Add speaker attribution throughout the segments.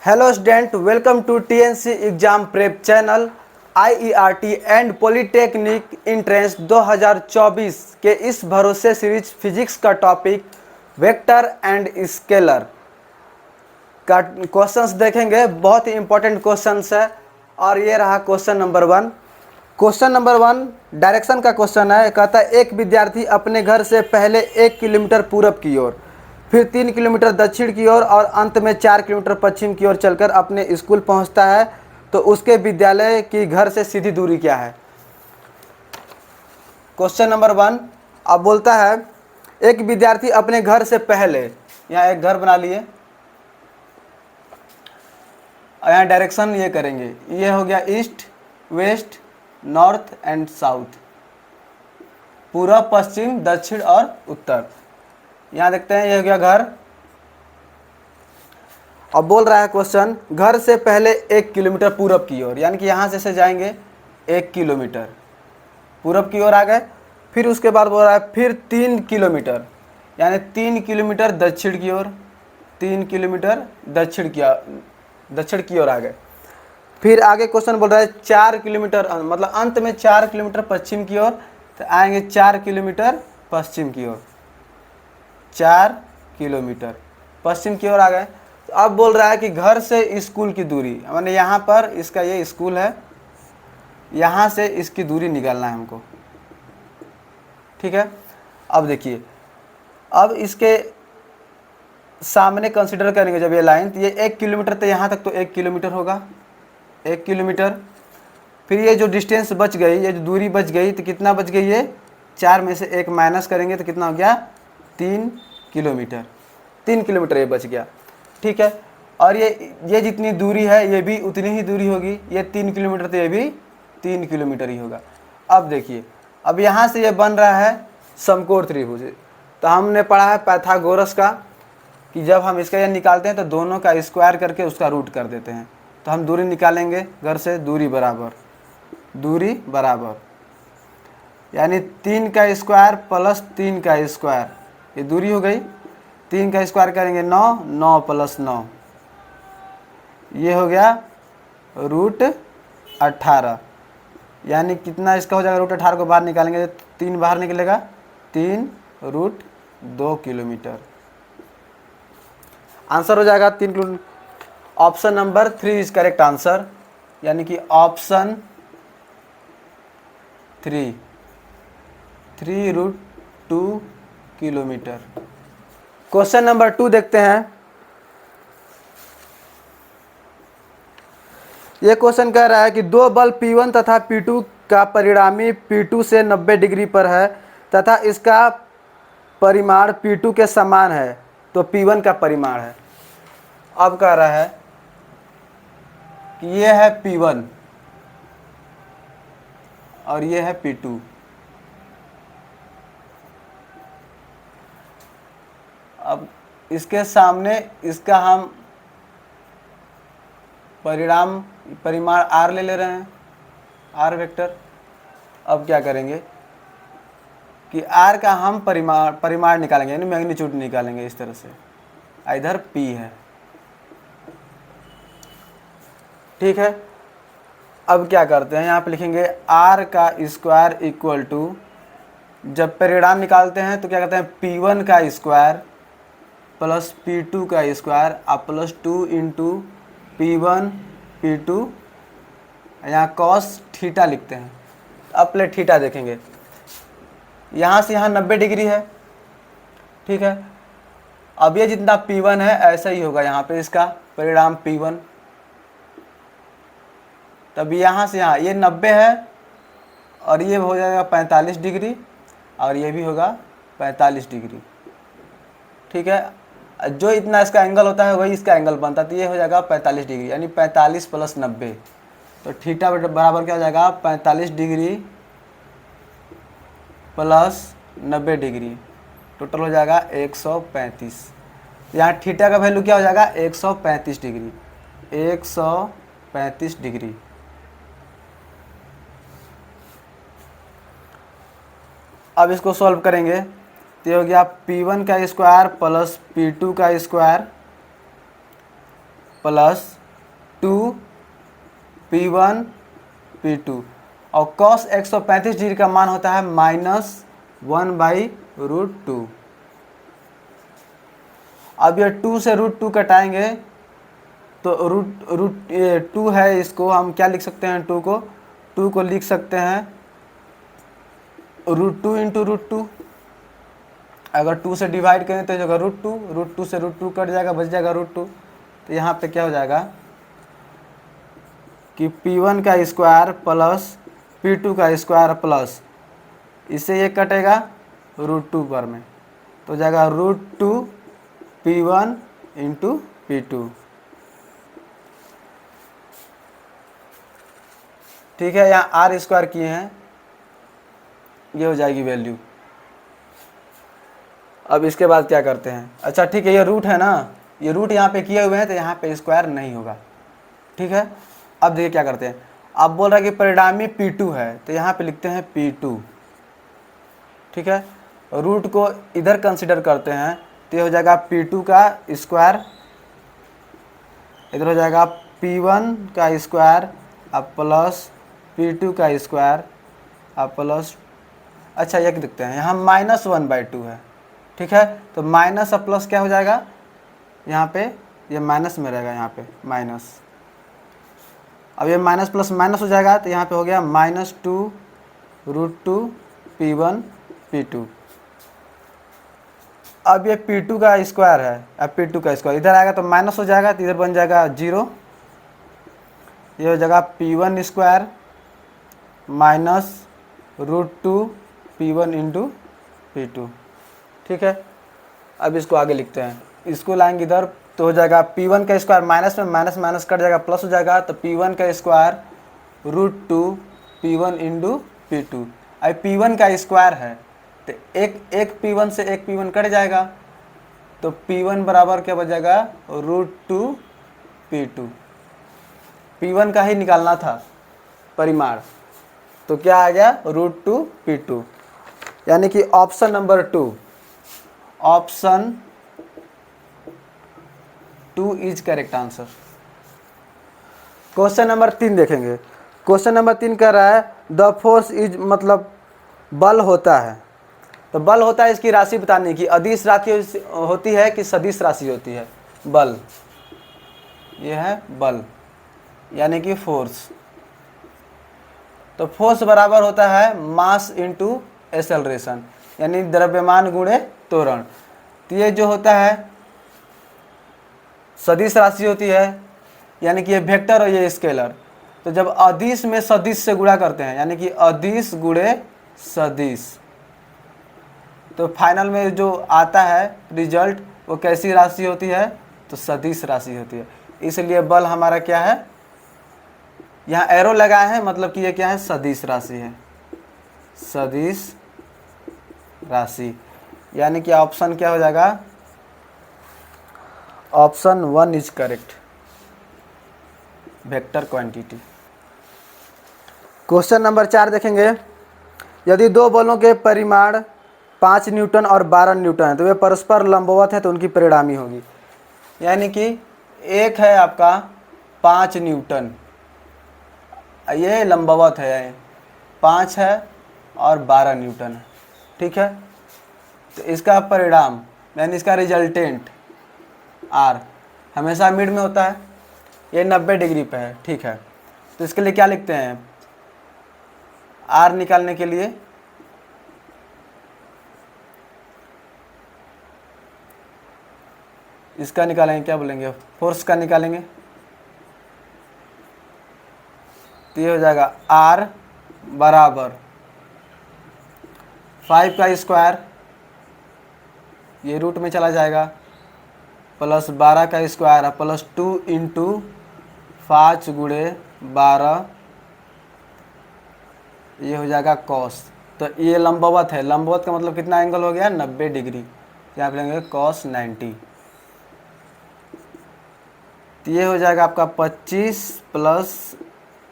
Speaker 1: Hello student, welcome to TNC exam prep channel. IERT and polytechnic entrance 2024 के इस भरोसे series physics का topic vector and scalar का questions देखेंगे। बहुत ही इंपॉर्टेंट क्वेश्चंस है और ये रहा question number 1। Question number 1 direction का क्वेश्चन है। कहता है एक विद्यार्थी अपने घर से पहले 1 किलोमीटर पूरब की ओर, फिर 3 किलोमीटर दक्षिण की ओर और अंत में 4 किलोमीटर पश्चिम की ओर चलकर अपने स्कूल पहुंचता है, तो उसके विद्यालय की घर से सीधी दूरी क्या है। क्वेश्चन नंबर 1 अब बोलता है एक विद्यार्थी अपने घर से पहले, यहाँ एक घर बना लिए, यहाँ डायरेक्शन ये करेंगे, ये हो गया east west north and south, पूरब पश्चिम दक्षिण और उत्तर। यहाँ देखते हैं ये हो गया घर। अब बोल रहा है क्वेश्चन घर से पहले 1 किलोमीटर पूरब की ओर, यानी कि यहाँ से जाएंगे 1 किलोमीटर पूरब की ओर आ गए। फिर उसके बाद बोल रहा है फिर 3 किलोमीटर, यानी 3 किलोमीटर दक्षिण की ओर, 3 किलोमीटर दक्षिण की ओर आ गए। फिर आगे क्वेश्चन बोल रहा है 4 किलोमीटर, मतलब अंत में 4 किलोमीटर पश्चिम की ओर, तो आएंगे 4 किलोमीटर पश्चिम की ओर, 4 किलोमीटर पश्चिम की ओर आ गए। तो अब बोल रहा है कि घर से स्कूल की दूरी, माने यहाँ पर इसका ये स्कूल है, यहाँ से इसकी दूरी निकालना है हमको। ठीक है, अब देखिए, अब इसके सामने कंसीडर करेंगे जब ये लाइन, तो ये 1 किलोमीटर, तो यहाँ तक तो 1 किलोमीटर होगा, 1 किलोमीटर। फिर ये जो डिस्टेंस बच गई, ये जो दूरी बच गई, तो कितना बच गई, ये 4 में से 1 माइनस करेंगे तो कितना हो गया, 3 किलोमीटर। 3 किलोमीटर ये बच गया। ठीक है, और ये जितनी दूरी है ये भी उतनी ही दूरी होगी, ये 3 किलोमीटर, तो ये भी 3 किलोमीटर ही होगा। अब देखिए, अब यहाँ से ये बन रहा है समकोण त्रिभुज। तो हमने पढ़ा है पाइथागोरस का कि जब हम इसका ये निकालते हैं तो दोनों का स्क्वायर करके उसका रूट कर देते हैं। तो हम दूरी निकालेंगे घर से, दूरी बराबर यानी 3 का स्क्वायर प्लस 3 का स्क्वायर, ये दूरी हो गई। 3 का स्क्वायर करेंगे 9, 9 प्लस 9, ये हो गया √18, यानी कितना इसका हो जाएगा, √18 को बाहर निकालेंगे तो 3 बाहर निकलेगा, 3√2 किलोमीटर। आंसर हो जाएगा 3 kilometre. Option number 3 is correct answer, यानी कि ऑप्शन 3√2 किलोमीटर। क्वेश्चन नंबर 2 देखते हैं। यह क्वेश्चन कह रहा है कि दो बल P1 तथा P2 का परिणामी P2 से 90 डिग्री पर है तथा इसका परिमाण P2 के समान है, तो P1 का परिमाण है। अब कह रहा है कि यह है P1 और यह है P2। अब इसके सामने इसका हम परिमाण R ले रहे हैं, R वेक्टर। अब क्या करेंगे कि R का हम परिमाण निकालेंगे, यानी मैग्नीट्यूड निकालेंगे इस तरह से, इधर P है। ठीक है, अब क्या करते हैं, यहाँ पे लिखेंगे R का स्क्वायर इक्वल टू, जब परिणाम निकालते हैं तो क्या कहते हैं, P1 का स्क्वायर प्लस P2 का स्क्वायर और प्लस 2 इंटू P1 P2, यहाँ cos थीटा लिखते हैं। अब पहले थीटा देखेंगे, यहाँ से यहाँ 90 डिग्री है। ठीक है, अब ये जितना P1 है ऐसा ही होगा यहाँ पे इसका परिणाम P1, तब यहाँ से यहाँ ये 90 है और ये हो जाएगा 45 डिग्री और ये भी होगा 45 डिग्री। ठीक है, जो इतना इसका एंगल होता है वही इसका एंगल बनता है, तो ये हो जाएगा 45 डिग्री, यानी 45 प्लस 90, तो थीटा बराबर क्या हो जाएगा, 45 डिग्री प्लस 90 डिग्री, टोटल हो जाएगा 135। यहाँ थीटा का वैल्यू क्या हो जाएगा, 135 डिग्री, 135 डिग्री। अब इसको सॉल्व करेंगे तो ये हो गया P1 का स्क्वायर प्लस P2 का स्क्वायर प्लस 2 P1 P2 और कॉस 135 डिग्री का मान होता है -1/√2। अब ये 2 से √2 कटाएंगे तो रूट 2 है, इसको हम क्या लिख सकते हैं, 2 को लिख सकते हैं √2 इंटू √2। अगर 2 से डिवाइड करें तो जगह √2 से √2 कट जाएगा, बच जाएगा √2। तो यहाँ पे क्या हो जाएगा कि P1 का स्क्वायर प्लस P2 का स्क्वायर प्लस इससे ये कटेगा √2 पर में, तो हो जाएगा √2 P1 इंटू P2। ठीक है, यहाँ आर स्क्वायर किए हैं, ये हो जाएगी वैल्यू। अब इसके बाद क्या करते हैं, अच्छा ठीक है, ये रूट है ना, ये रूट यहाँ पे किए हुए हैं तो यहाँ पे स्क्वायर नहीं होगा। ठीक है, अब देखिए क्या करते हैं, अब बोल रहा है कि परिणामी P2 है तो यहाँ पे लिखते हैं P2। ठीक है, रूट को इधर कंसिडर करते हैं तो ये हो जाएगा P2 का स्क्वायर, इधर हो जाएगा P1 का स्क्वायर अब प्लस P2 का स्क्वायर अब प्लस, अच्छा ये देखते हैं यहाँ -1/2 है। ठीक है, तो माइनस अब प्लस क्या हो जाएगा, यहाँ पे ये माइनस में रहेगा, यहाँ पे माइनस, अब ये माइनस प्लस माइनस हो जाएगा तो यहाँ पे हो गया -2√2 P1 P2। अब ये P2 का स्क्वायर है, अब P2 का स्क्वायर इधर आएगा तो माइनस हो जाएगा, तो इधर बन जाएगा 0, ये हो जाएगा P1 square -√2 P1 into P2। ठीक है, अब इसको आगे लिखते हैं, इसको लाएंगे इधर तो हो जाएगा P1 का स्क्वायर माइनस में माइनस माइनस कट जाएगा प्लस हो जाएगा, तो P1 का स्क्वायर √2 P1 इंटू P2। अब P1 का स्क्वायर है तो एक P1 से एक P1 कट जाएगा, तो P1 बराबर क्या बच जाएगा √2 P2। P1 का ही निकालना था परिमाण, तो क्या आ गया √2 P2, यानी कि option number 2, option 2 is correct answer. Question number 3 देखेंगे, क्वेश्चन नंबर 3 कह रहा है द फोर्स इज, मतलब बल होता है, तो बल होता है इसकी राशि बताने की, अदिश राशि होती है कि सदिश राशि होती है, बल, ये है बल यानी कि फोर्स। तो फोर्स बराबर होता है मास इंटू एक्सेलरेशन, यानी द्रव्यमान गुणे त्वरण। तो ये जो होता है सदिश राशि होती है, यानी कि ये वेक्टर और ये स्केलर। तो जब अदिश में सदिश से गुणा करते हैं, यानी कि अदिश गुणे सदिश, तो फाइनल में जो आता है रिजल्ट वो कैसी राशि होती है, तो सदिश राशि होती है। इसलिए बल हमारा क्या है, यहाँ एरो लगाए हैं, मतलब कि ये क्या है, सदिश राशि है, सदिश राशि, यानी कि ऑप्शन क्या हो जाएगा, option 1 is correct, vector quantity. Question number 4 देखेंगे, यदि दो बलों के परिमाण 5 न्यूटन और 12 न्यूटन है तो वे परस्पर लंबवत है तो उनकी परिणामी होगी। यानी कि एक है आपका 5 न्यूटन, ये लंबवत है, 5 है और 12 न्यूटन है। ठीक है, तो इसका परिणाम यानी इसका रिजल्टेंट आर हमेशा मिड में होता है, ये 90 डिग्री पे है। ठीक है, तो इसके लिए क्या लिखते हैं, आर निकालने के लिए इसका निकालेंगे, क्या बोलेंगे, फोर्स का निकालेंगे, तो ये हो जाएगा आर बराबर 5 का स्क्वायर, ये रूट में चला जाएगा, प्लस 12 का स्क्वायर प्लस 2 इंटू 5 गुणे 12, ये हो जाएगा कॉस। तो ये लंबवत है, लंबवत का मतलब कितना एंगल हो गया, 90 डिग्री, यहाँ पे लेंगे कॉस 90। तो ये हो जाएगा आपका 25 प्लस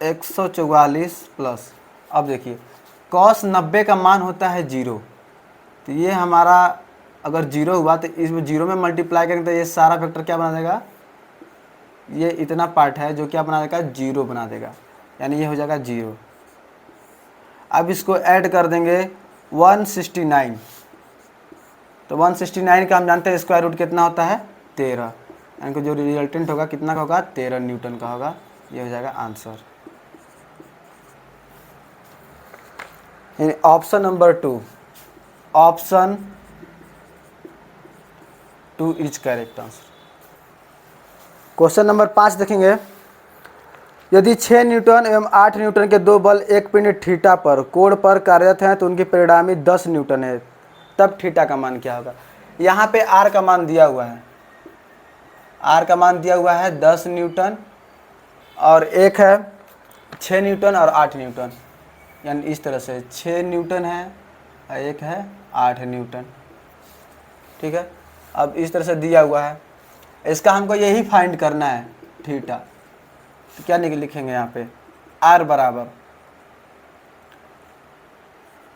Speaker 1: 144 प्लस, अब देखिए कॉस 90 का मान होता है 0, तो ये हमारा अगर 0 हुआ तो इसमें 0 में मल्टीप्लाई करेंगे तो ये सारा फैक्टर क्या बना देगा, ये इतना पार्ट है जो क्या बना देगा, जीरो बना देगा, यानी ये हो जाएगा जीरो। अब इसको ऐड कर देंगे 169, तो 169 का हम जानते हैं स्क्वायर रूट कितना होता है, 13, यानी कि जो रिजल्टेंट होगा कितना का होगा, 13 न्यूटन का होगा। ये हो जाएगा answer. Option number 2, option 2 is correct answer. Question number 5 देखेंगे, यदि 6 न्यूटन एवं 8 न्यूटन के दो बल एक पिंड थीटा पर कोण पर कार्यरत हैं तो उनकी परिणामी 10 न्यूटन है, तब थीटा का मान क्या होगा। यहाँ पे आर का मान दिया हुआ है, आर का मान दिया हुआ है 10 न्यूटन, और एक है 6 न्यूटन और 8 न्यूटन, यानी इस तरह से 6 न्यूटन है और एक है 8 न्यूटन। ठीक है, अब इस तरह से दिया हुआ है, इसका हमको यही फाइंड करना है थीटा। तो क्या लिखेंगे यहाँ पे, आर बराबर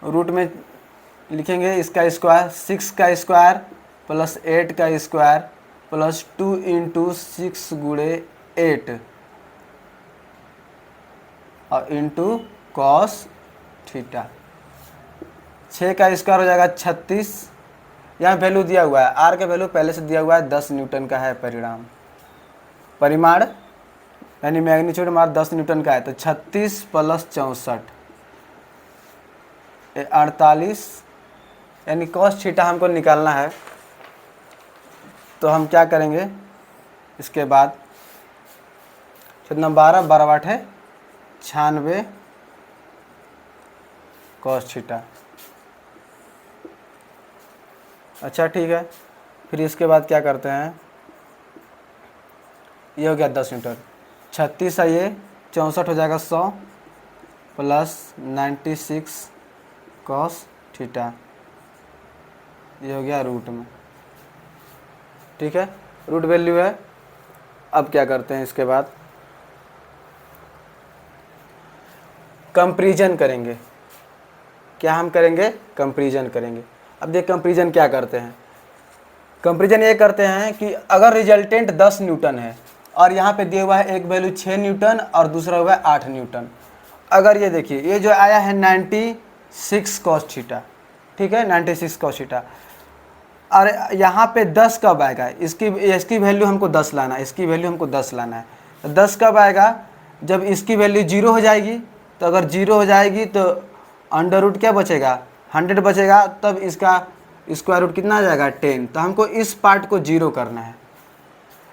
Speaker 1: रूट में लिखेंगे इसका स्क्वायर, 6 का स्क्वायर प्लस 8 का स्क्वायर प्लस 2 इंटू 6 गुणे 8 और इंटू कॉस थीटा। 6 का स्क्वायर हो जाएगा 36, यहाँ वैल्यू दिया हुआ है, आर का वैल्यू पहले से दिया हुआ है 10 न्यूटन का है परिमाण यानी मैग्नीट्यूड हमारा 10 न्यूटन का है। तो 36 प्लस 64 48, यानी कॉस थीटा हमको निकालना है। तो हम क्या करेंगे, इसके बाद कितना 12 12 8 है 96 कॉस थीटा। अच्छा ठीक है, फिर इसके बाद क्या करते हैं, ये हो गया 10 न्यूटन, 36 है ये 64 हो जाएगा 100 प्लस 96 कॉस थीटा, ये हो गया रूट में। ठीक है, रूट वैल्यू है। अब क्या करते हैं, इसके बाद कंपैरिजन करेंगे। क्या हम करेंगे, कंपैरिजन करेंगे। अब देख कंपैरिजन क्या करते हैं, कंपैरिजन ये करते हैं कि अगर रिजल्टेंट 10 न्यूटन है और यहाँ पे दिया हुआ है एक वैल्यू 6 न्यूटन और दूसरा हुआ है 8 न्यूटन, अगर ये देखिए ये जो आया है 96 कॉस थीटा, ठीक है 96 कॉस थीटा, और यहाँ पे 10 कब आएगा, इसकी वैल्यू हमको 10 लाना है, इसकी वैल्यू हमको 10 लाना है। तो 10 कब आएगा, जब इसकी वैल्यू 0 हो जाएगी। तो अगर 0 हो जाएगी तो अंडर रूट क्या बचेगा, 100 बचेगा, तब इसका स्क्वायर रूट कितना आ जाएगा 10। तो हमको इस पार्ट को 0 करना है,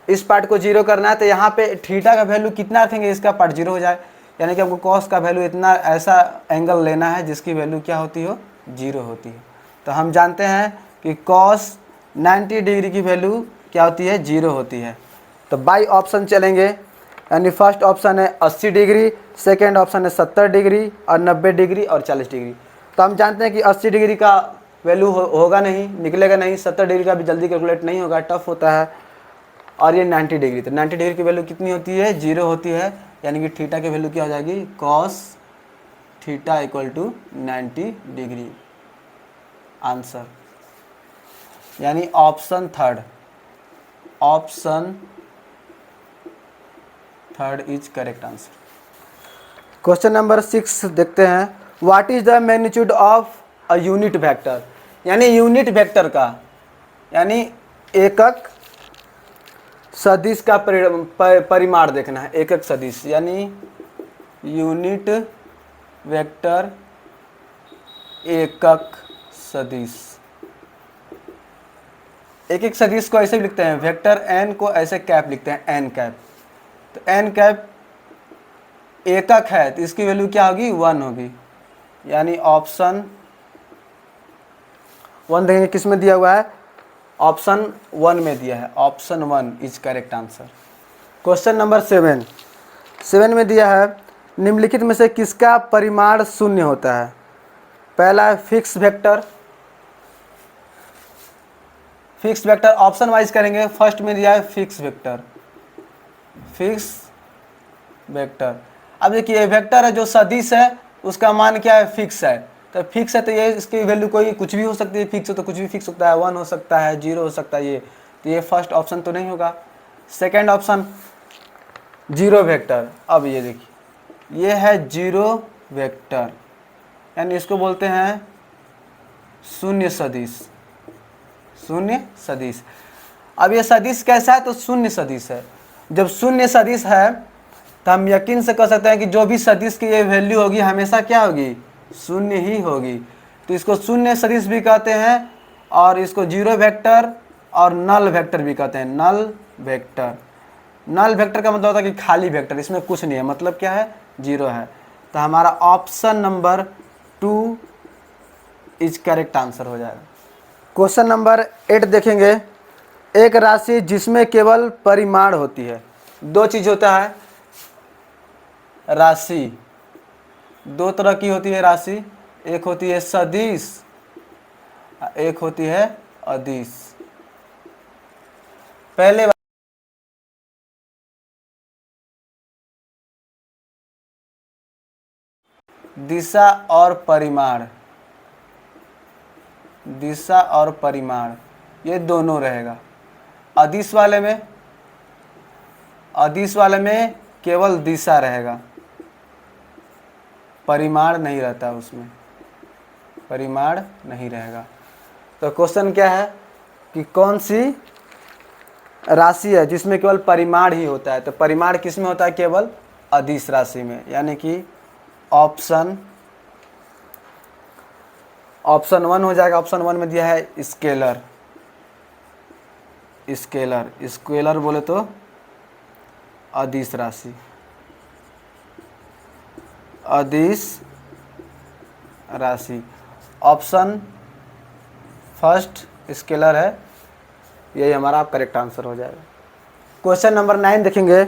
Speaker 1: इस पार्ट को 0 करना है। तो यहाँ पे थीटा का वैल्यू कितना रखेंगे, इसका पार्ट 0 हो जाए, यानी कि हमको कॉस का वैल्यू इतना ऐसा एंगल लेना है जिसकी वैल्यू क्या होती हो, 0 होती है। तो हम जानते हैं कि कॉस 90 डिग्री की वैल्यू क्या होती है, 0 होती है। तो बाई ऑप्शन चलेंगे, यानी फर्स्ट ऑप्शन है 80 डिग्री, सेकेंड ऑप्शन है 70 डिग्री और 90 डिग्री और 40 डिग्री। तो हम जानते हैं कि 80 डिग्री का वैल्यू होगा नहीं, निकलेगा नहीं, 70 डिग्री का भी जल्दी कैलकुलेट नहीं होगा, टफ होता है, और ये 90 डिग्री। तो 90 डिग्री की वैल्यू कितनी होती है, 0 होती है, यानी कि थीटा की वैल्यू क्या हो जाएगी, cos theta equal to 90 degree. Answer यानी option third, option third is correct answer. Question number 6 देखते हैं, what is the magnitude of a unit vector. यानी यूनिट वेक्टर का, यानी एकक सदिश का परिमाण देखना है, एकक सदिश, यानी यूनिट वेक्टर एकक सदिश। एक एक सदिश को ऐसे भी लिखते हैं, वेक्टर एन को ऐसे कैप लिखते हैं, एन कैप। तो एन कैप एकक है तो इसकी वैल्यू क्या होगी, 1 होगी, यानी ऑप्शन 1 देखेंगे किस में दिया हुआ है, ऑप्शन 1 में दिया है, option 1 is correct answer. Question number 7 में दिया है, निम्नलिखित में से किसका परिमाण शून्य होता है। पहला है fix vector, fix vector option wise करेंगे। फर्स्ट में दिया है फिक्स वेक्टर, फिक्स वेक्टर। अब देखिए वेक्टर है जो सदिश है उसका मान क्या है, फिक्स है। तो फिक्स है तो ये इसकी वैल्यू कोई कुछ भी हो सकती है, फिक्स है तो कुछ भी फिक्स होता है, 1 हो सकता है, 0 हो सकता है, ये तो ये फर्स्ट ऑप्शन तो नहीं होगा। Second option zero vector. अब ये देखिए, ये है जीरो वेक्टर, यानी इसको बोलते हैं शून्य सदिश। शून्य सदिश। अब ये सदिश कैसा है? तो शून्य सदिश है। जब शून्य सदिश है तो हम यकीन से कह सकते हैं कि जो भी सदिश की ये वैल्यू होगी हमेशा क्या होगी? शून्य ही होगी। तो इसको शून्य सदिश भी कहते हैं और इसको जीरो वेक्टर और नल वेक्टर भी कहते हैं। नल वेक्टर, नल वेक्टर का मतलब होता है कि खाली वेक्टर, इसमें कुछ नहीं है, मतलब क्या है? जीरो है। तो हमारा option number 2 is correct answer हो जाएगा। क्वेश्चन नंबर 8 देखेंगे। एक राशि जिसमें केवल परिमाण होती है। दो चीज होता है राशि, दो तरह की होती है राशि, एक होती है सदिश, एक होती है अदिश। पहले दिशा और परिमाण, दिशा और परिमाण ये दोनों रहेगा। अदिश वाले में, अदिश वाले में केवल दिशा रहेगा, परिमाण नहीं रहता उसमें, परिमाण नहीं रहेगा। तो क्वेश्चन क्या है कि कौन सी राशि है जिसमें केवल परिमाण ही होता है? तो परिमाण किस में होता है? केवल अदिश राशि में, यानी कि ऑप्शन 1 हो जाएगा। ऑप्शन 1 में दिया है स्केलर। स्केलर, स्केलर बोले तो अदिश राशि, अदिश राशि। ऑप्शन फर्स्ट स्केलर है, यही हमारा करेक्ट आंसर हो जाएगा। क्वेश्चन नंबर 9 देखेंगे।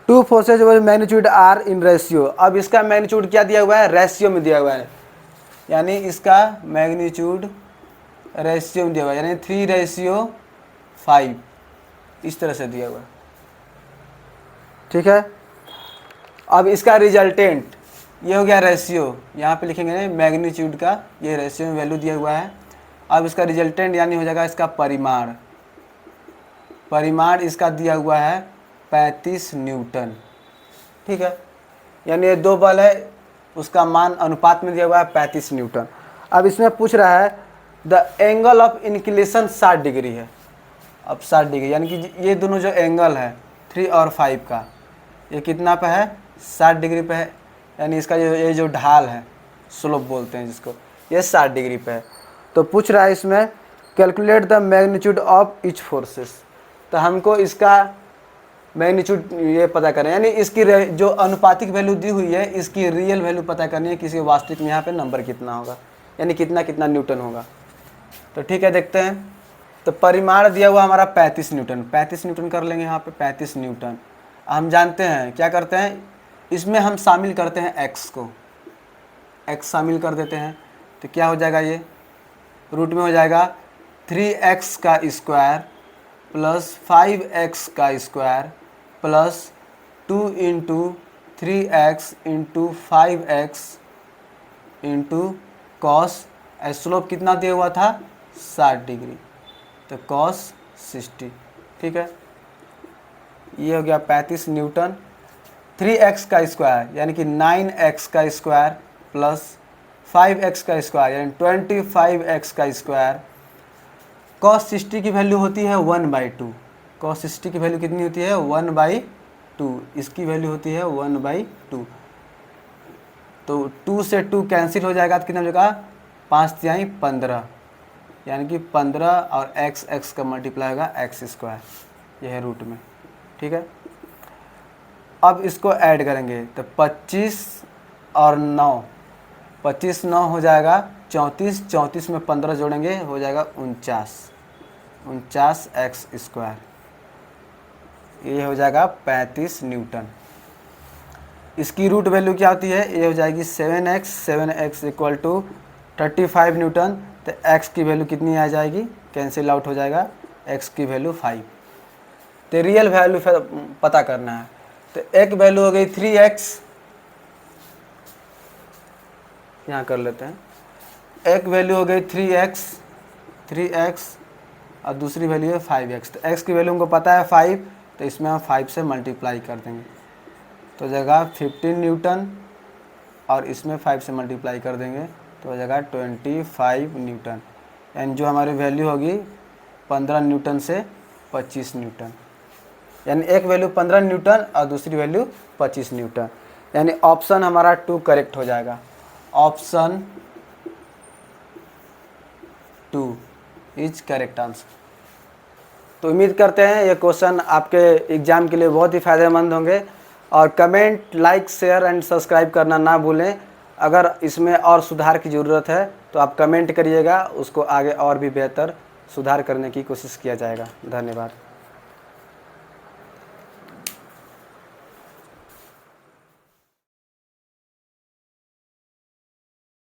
Speaker 1: Two forces with magnitude are in ratio. अब इसका मैग्नीट्यूड क्या दिया हुआ है? रेशियो में दिया हुआ है, यानी इसका मैग्नीट्यूड रेशियो में दिया हुआ है, यानी 3:5 इस तरह से दिया हुआ है। ठीक है। अब इसका रिजल्टेंट ये हो गया रेशियो, यहाँ पे लिखेंगे मैग्नीट्यूड का, ये रेशियो में वैल्यू दिया हुआ है। अब इसका रिजल्टेंट यानी हो जाएगा इसका परिमाण। परिमाण इसका दिया हुआ है 35 न्यूटन। ठीक है, यानी ये दो बल है, उसका मान अनुपात में दिया हुआ है 35 न्यूटन। अब इसमें पूछ रहा है the angle of inclination 60 degree है। अब 60 डिग्री यानी कि ये दोनों जो एंगल है 3 और 5 का, ये कितना पे है? 60 डिग्री पे है, यानी इसका ये जो ढाल है, स्लोप बोलते हैं जिसको, ये 60 डिग्री पे है। तो पूछ रहा है इसमें calculate the magnitude of each forces. तो हमको इसका मैग्नीट्यूड ये पता करें, यानी इसकी जो अनुपातिक वैल्यू दी हुई है इसकी रियल वैल्यू पता करनी है, किसी वास्तविक में यहाँ पे नंबर कितना होगा, यानी कितना कितना न्यूटन होगा। तो ठीक है, देखते हैं। तो परिमाण दिया हुआ हमारा 35 न्यूटन, 35 न्यूटन कर लेंगे यहाँ पे 35 न्यूटन। हम जानते हैं क्या करते हैं, इसमें हम शामिल करते हैं एक्स को, एक्स शामिल कर देते हैं। तो क्या हो जाएगा, ये रूट में हो जाएगा 3x का स्क्वायर प्लस 5x का square plus 2 into 3x into 5x into cos, slope कितना दिया हुआ था? 60 डिग्री, तो कॉस 60। ठीक है, ये हो गया 35 न्यूटन। 3x का स्क्वायर यानी कि 9x का स्क्वायर प्लस 5x का स्क्वायर यानी 25x का स्क्वायर। कॉस 60 की वैल्यू होती है 1/2। कॉस 60 की वैल्यू कितनी होती है? 1/2। इसकी वैल्यू होती है 1/2। तो 2 से 2 कैंसिल हो जाएगा, तो कितना हो जाएगा? 5×3 15, यानी कि 15 और x का मल्टीप्लाई होगा x², यह है रूट में। ठीक है, अब इसको ऐड करेंगे तो 25 और 9, 25 9 हो जाएगा 34, 34 में 15 जोड़ेंगे हो जाएगा 49x², ये हो जाएगा 35 न्यूटन। इसकी रूट वैल्यू क्या होती है? ये हो जाएगी 7x इक्वल टू 35 न्यूटन। तो x की वैल्यू कितनी आ जाएगी? कैंसिल आउट हो जाएगा, x की वैल्यू 5। तो रियल वैल्यू पता करना है। तो एक वैल्यू हो गई 3x, यहाँ कर लेते हैं। एक वैल्यू हो गई 3x और दूसरी वैल्यू है 5x। तो x की वैल्यू हमको पता है 5, तो इसमें हम 5 से मल्टीप्लाई कर देंगे, तो जगह 15 न्यूटन, और इसमें 5 से मल्टीप्लाई कर देंगे तो जगह 25 न्यूटन, यानी जो हमारी वैल्यू होगी 15 न्यूटन से 25 न्यूटन, यानी एक वैल्यू 15 न्यूटन और दूसरी वैल्यू 25 न्यूटन, यानी ऑप्शन हमारा 2 करेक्ट हो जाएगा। Option 2 is correct answer. तो उम्मीद करते हैं ये क्वेश्चन आपके एग्ज़ाम के लिए बहुत ही फ़ायदेमंद होंगे, और comment, like, share and subscribe करना ना भूलें। अगर इसमें और सुधार की ज़रूरत है तो आप कमेंट करिएगा, उसको आगे और भी बेहतर सुधार करने की कोशिश किया जाएगा। धन्यवाद।